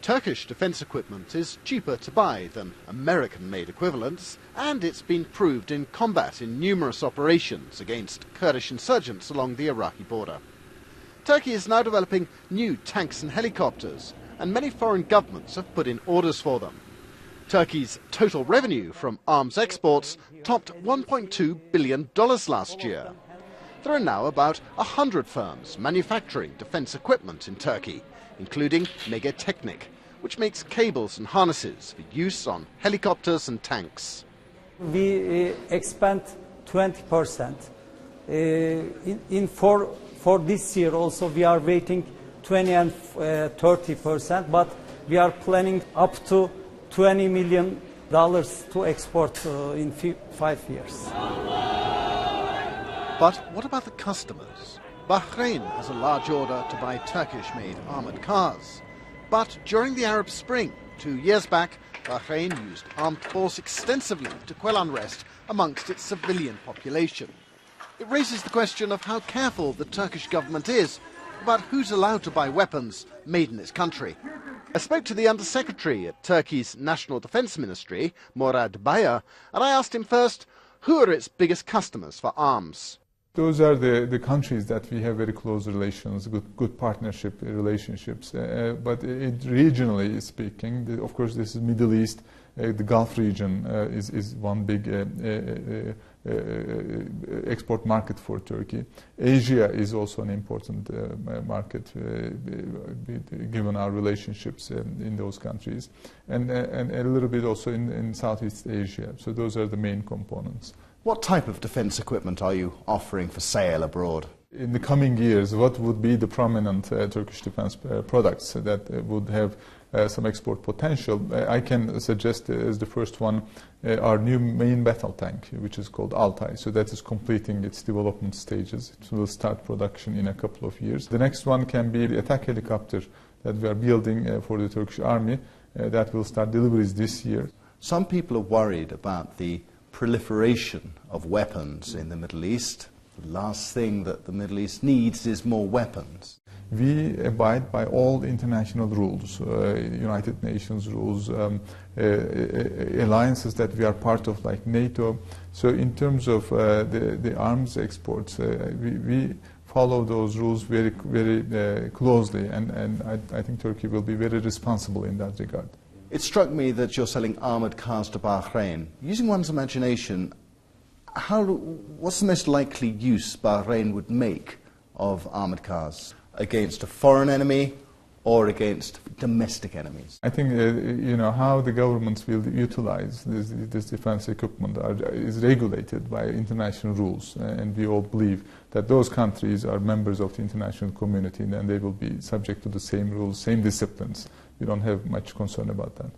Turkish defence equipment is cheaper to buy than American-made equivalents, and it's been proved in combat in numerous operations against Kurdish insurgents along the Iraqi border. Turkey is now developing new tanks and helicopters, and many foreign governments have put in orders for them. Turkey's total revenue from arms exports topped $1.2 billion last year. There are now about 100 firms manufacturing defence equipment in Turkey, including Megateknik, which makes cables and harnesses for use on helicopters and tanks. We expand 20%. For this year also we are waiting 20 and 30%, but we are planning up to $20 million to export in 5 years. But what about the customers? Bahrain has a large order to buy Turkish-made armoured cars. But during the Arab Spring, 2 years back, Bahrain used armed force extensively to quell unrest amongst its civilian population. It raises the question of how careful the Turkish government is about who's allowed to buy weapons made in its country. I spoke to the Undersecretary at Turkey's National Defence Ministry, Morad Bayer, and I asked him first, who are its biggest customers for arms? Those are the countries that we have very close relations, good partnership relationships. But regionally speaking, of course, this is Middle East. The Gulf region is one big export market for Turkey. Asia is also an important market, given our relationships in those countries, and a little bit also in Southeast Asia. So those are the main components. What type of defence equipment are you offering for sale abroad? In the coming years, what would be the prominent Turkish defence products that would have some export potential? I can suggest as the first one our new main battle tank, which is called Altay. So that is completing its development stages. It will start production in a couple of years. The next one can be the attack helicopter that we are building for the Turkish army. That will start deliveries this year. Some people are worried about the proliferation of weapons in the Middle East. The last thing that the Middle East needs is more weapons. We abide by all international rules, United Nations rules, alliances that we are part of, like NATO. So in terms of the arms exports, we follow those rules very, very closely, and I think Turkey will be very responsible in that regard. It struck me that you're selling armoured cars to Bahrain. Using one's imagination, what's the most likely use Bahrain would make of armoured cars? Against a foreign enemy or against domestic enemies? I think how the governments will utilize this defense equipment is regulated by international rules, and we all believe that those countries are members of the international community, and they will be subject to the same rules, same disciplines. We don't have much concern about that.